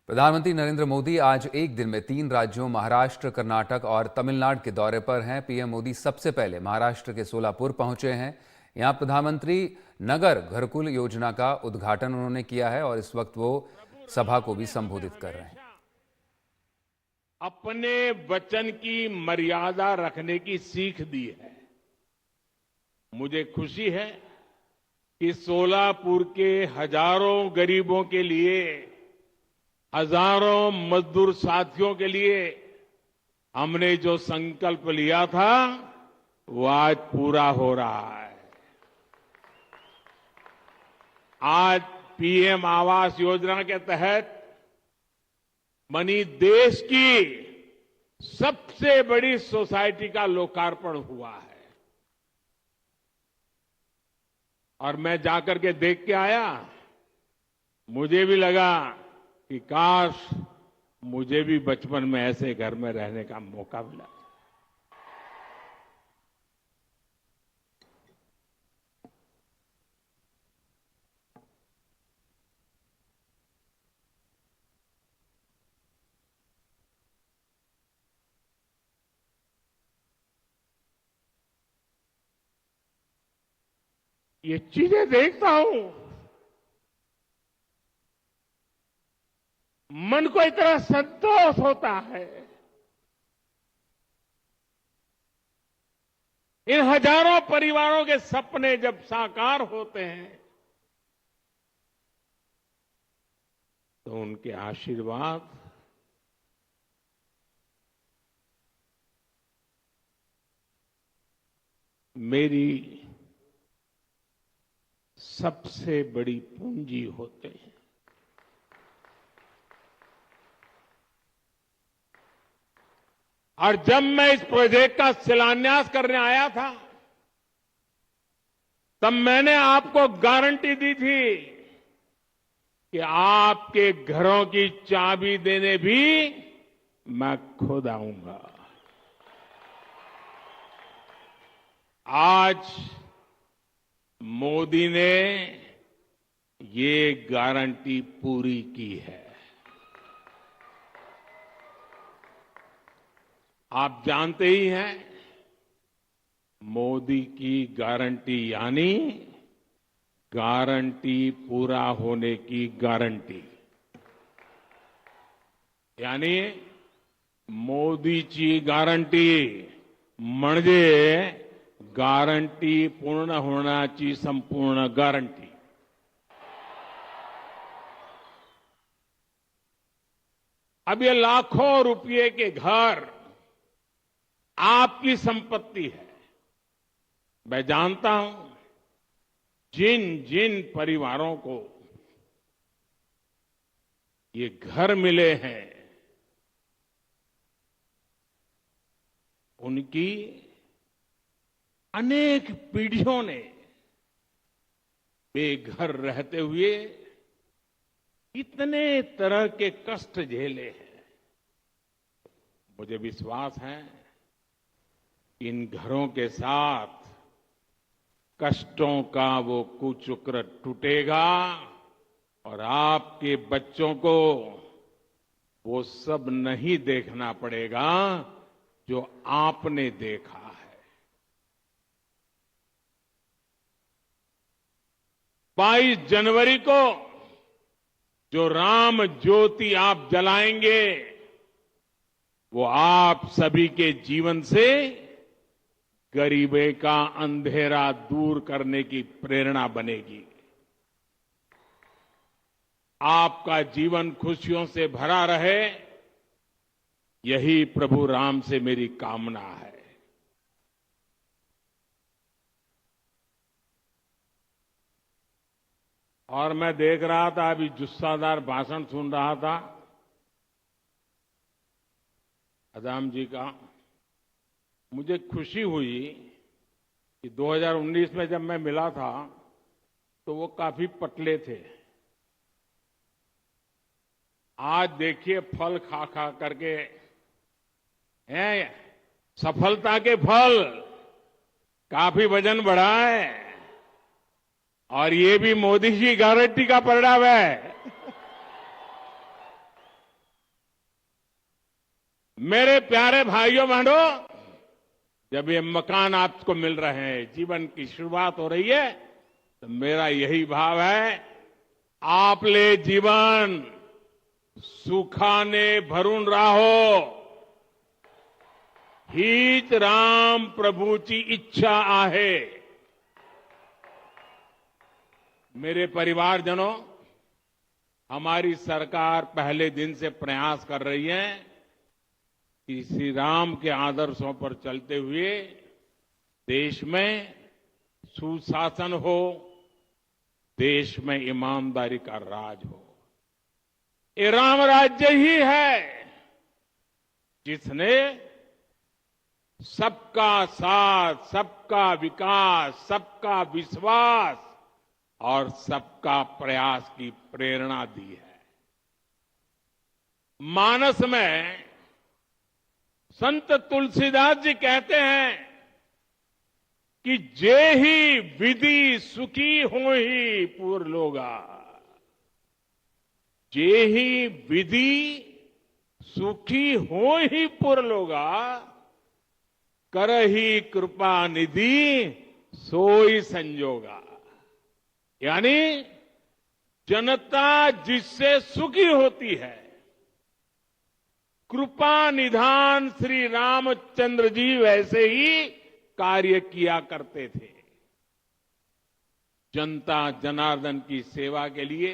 प्रधानमंत्री नरेंद्र मोदी आज एक दिन में 3 राज्यों महाराष्ट्र, कर्नाटक और तमिलनाडु के दौरे पर हैं। पीएम मोदी सबसे पहले महाराष्ट्र के सोलापुर पहुंचे हैं। यहां प्रधानमंत्री नगर घरकुल योजना का उद्घाटन उन्होंने किया है और इस वक्त वो सभा को भी संबोधित कर रहे हैं। अपने वचन की मर्यादा रखने की सीख दी है। मुझे खुशी है कि सोलापुर के हजारों गरीबों के लिए, हजारों मजदूर साथियों के लिए हमने जो संकल्प लिया था वो आज पूरा हो रहा है। आज पीएम आवास योजना के तहत बनी देश की सबसे बड़ी सोसाइटी का लोकार्पण हुआ है और मैं जाकर के देख के आया। मुझे भी लगा कि काश मुझे भी बचपन में ऐसे घर में रहने का मौका मिला। ये चीजें देखता हूं, मन को इतना संतोष होता है। इन हजारों परिवारों के सपने जब साकार होते हैं तो उनके आशीर्वाद मेरी सबसे बड़ी पूंजी होते हैं। और जब मैं इस प्रोजेक्ट का शिलान्यास करने आया था तब मैंने आपको गारंटी दी थी कि आपके घरों की चाबी देने भी मैं खुद आऊंगा। आज मोदी ने ये गारंटी पूरी की है। आप जानते ही हैं, मोदी की गारंटी यानी गारंटी पूरा होने की गारंटी। यानी मोदीची गारंटी म्हणजे गारंटी पूर्ण होण्याची संपूर्ण गारंटी। अब ये लाखों रुपए के घर आपकी संपत्ति है। मैं जानता हूं जिन जिन परिवारों को ये घर मिले हैं उनकी अनेक पीढ़ियों ने बेघर रहते हुए इतने तरह के कष्ट झेले हैं। मुझे विश्वास है इन घरों के साथ कष्टों का वो कुचक्र टूटेगा और आपके बच्चों को वो सब नहीं देखना पड़ेगा जो आपने देखा है। 22 जनवरी को जो राम ज्योति आप जलाएंगे वो आप सभी के जीवन से गरीबी का अंधेरा दूर करने की प्रेरणा बनेगी। आपका जीवन खुशियों से भरा रहे, यही प्रभु राम से मेरी कामना है। और मैं देख रहा था, अभी जुस्सादार भाषण सुन रहा था अदाम जी का। मुझे खुशी हुई कि 2019 में जब मैं मिला था तो वो काफी पतले थे। आज देखिए फल खा खा करके हैं, सफलता के फल, काफी वजन बढ़ा है और ये भी मोदी जी गारंटी का परिणाम है। मेरे प्यारे भाइयों बहनों, जब ये मकान आपको मिल रहे हैं, जीवन की शुरुआत हो रही है, तो मेरा यही भाव है, आपले जीवन सुखाने भरून राहो, हीच राम प्रभूची इच्छा आहे. मेरे परिवारजनों, हमारी सरकार पहले दिन से प्रयास कर रही है कि श्री राम के आदर्शों पर चलते हुए देश में सुशासन हो, देश में ईमानदारी का राज हो. ये राम राज्य ही है जिसने सबका साथ, सबका विकास, सबका विश्वास और सबका प्रयास की प्रेरणा दी है. मानस में संत तुलसीदास जी कहते हैं कि जे ही विधि सुखी हो ही पूर लोगा. जे ही विधि सुखी हो ही पुर लोगा, करही कृपा निधि सोई संजोगा. यानी जनता जिससे सुखी होती है, कृपा निधान श्री रामचंद्र जी वैसे ही कार्य किया करते थे. जनता जनार्दन की सेवा के लिए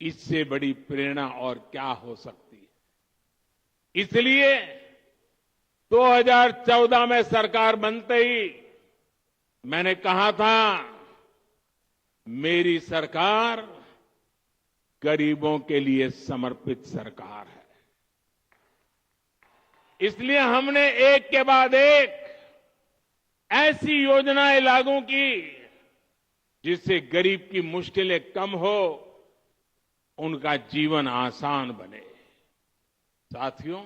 इससे बड़ी प्रेरणा और क्या हो सकती है. इसलिए 2014 में सरकार बनते ही मैंने कहा था, मेरी सरकार गरीबों के लिए समर्पित सरकार है. इसलिए हमने एक के बाद एक ऐसी योजनाएं लागू की जिससे गरीब की मुश्किलें कम हो, उनका जीवन आसान बने. साथियों,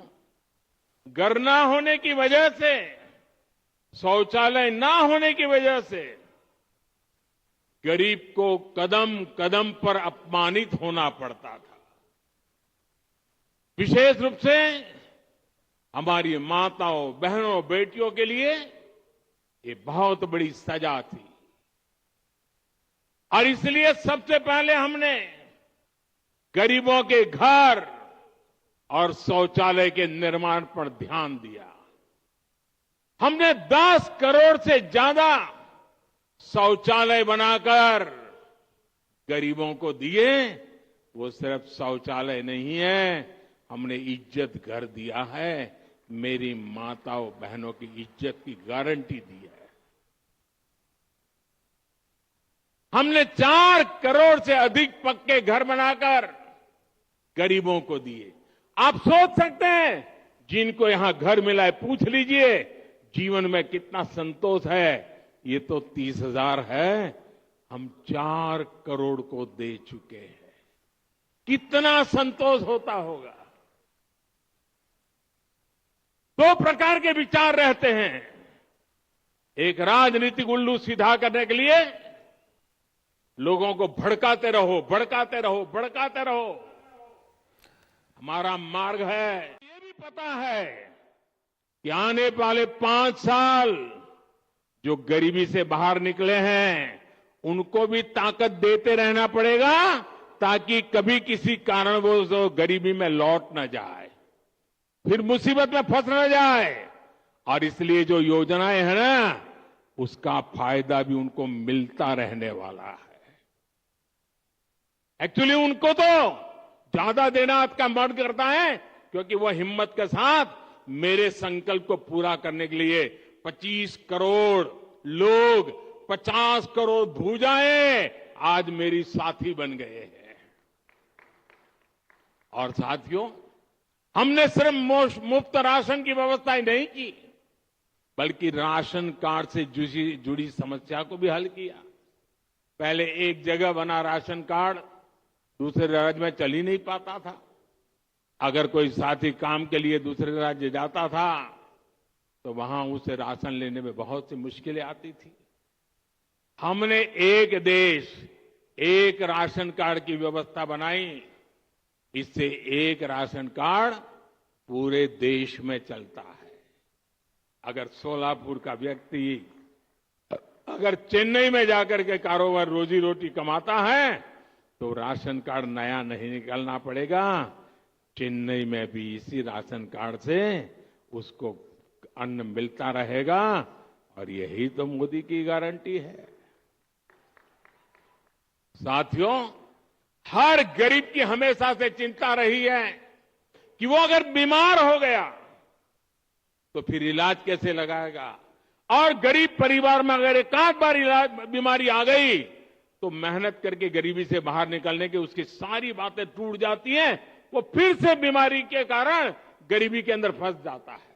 घर ना होने की वजह से, शौचालय ना होने की वजह से गरीब को कदम कदम पर अपमानित होना पड़ता था. विशेष रूप से हमारी माताओं, बहनों, बेटियों के लिए ये बहुत बड़ी सजा थी. और इसलिए सबसे पहले हमने गरीबों के घर और शौचालय के निर्माण पर ध्यान दिया. हमने 10 करोड़ से ज्यादा शौचालय बनाकर गरीबों को दिए. वो सिर्फ शौचालय नहीं है, हमने इज्जत घर दिया है. मेरी माताओं बहनों की इज्जत की गारंटी दी है. हमने 4 करोड़ से अधिक पक्के घर बनाकर गरीबों को दिए. आप सोच सकते हैं, जिनको यहां घर मिला है, पूछ लीजिए जीवन में कितना संतोष है. ये तो 30,000 है, हम 4 करोड़ को दे चुके हैं. कितना संतोष होता होगा. 2 प्रकार के विचार रहते हैं. एक, राजनीतिक उल्लू सीधा करने के लिए लोगों को भड़काते रहो, भड़काते रहो, भड़काते रहो. हमारा मार्ग है, ये भी पता है कि आने वाले 5 साल जो गरीबी से बाहर निकले हैं, उनको भी ताकत देते रहना पड़ेगा ताकि कभी किसी कारणवश वो गरीबी में लौट न जाए, फिर मुसीबत में फंस न जाए. और इसलिए जो योजनाएं हैं ना, उसका फायदा भी उनको मिलता रहने वाला है. एक्चुअली उनको तो ज्यादा देना आपका मन करता है, क्योंकि वो हिम्मत के साथ मेरे संकल्प को पूरा करने के लिए 25 करोड़ लोग, 50 करोड़ भुजाएं आज मेरी साथी बन गए हैं. और साथियों, हमने सिर्फ मुफ्त राशन की व्यवस्था ही नहीं की, बल्कि राशन कार्ड से जुड़ी समस्या को भी हल किया. पहले एक जगह बना राशन कार्ड दूसरे राज्य में चल ही नहीं पाता था. अगर कोई साथी काम के लिए दूसरे राज्य जाता था तो वहां उसे राशन लेने में बहुत सी मुश्किलें आती थी. हमने एक देश, एक राशन कार्ड की व्यवस्था बनाई. इससे एक राशन कार्ड पूरे देश में चलता है। अगर सोलापुर का व्यक्ति अगर चेन्नई में जाकर के कारोबार रोजी रोटी कमाता है तो राशन कार्ड नया नहीं निकालना पड़ेगा, चेन्नई में भी इसी राशन कार्ड से उसको अन्न मिलता रहेगा। और यही तो मोदी की गारंटी है। साथियों, हर गरीब की हमेशा से चिंता रही है कि वो अगर बीमार हो गया तो फिर इलाज कैसे लगाएगा, और गरीब परिवार में अगर एक आध बार बीमारी आ गई तो मेहनत करके गरीबी से बाहर निकलने की उसकी सारी बातें टूट जाती हैं। वो फिर से बीमारी के कारण गरीबी के अंदर फंस जाता है,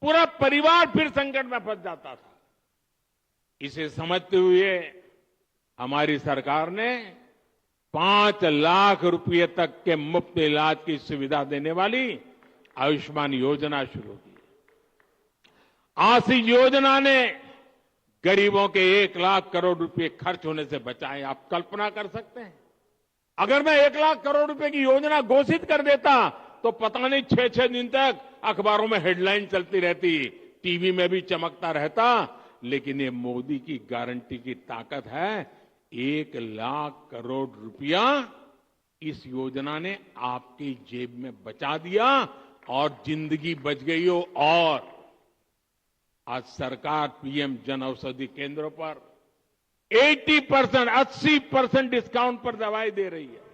पूरा परिवार फिर संकट में फंस जाता था। इसे समझते हुए हमारी सरकार ने 5 लाख रुपए तक के मुफ्त इलाज की सुविधा देने वाली आयुष्मान योजना शुरू की। आशी योजना ने गरीबों के 1 लाख करोड़ रुपए खर्च होने से बचाए। आप कल्पना कर सकते हैं, अगर मैं 1 लाख करोड़ रुपए की योजना घोषित कर देता तो पता नहीं 6-6 दिन तक अखबारों में हेडलाइन चलती रहती, टीवी में भी चमकता रहता। लेकिन ये मोदी की गारंटी की ताकत है। 1 लाख करोड़ रुपया इस योजना ने आपकी जेब में बचा दिया और जिंदगी बच गई हो। और आज सरकार पीएम जन औषधि केंद्रों पर 80% डिस्काउंट पर दवाई दे रही है।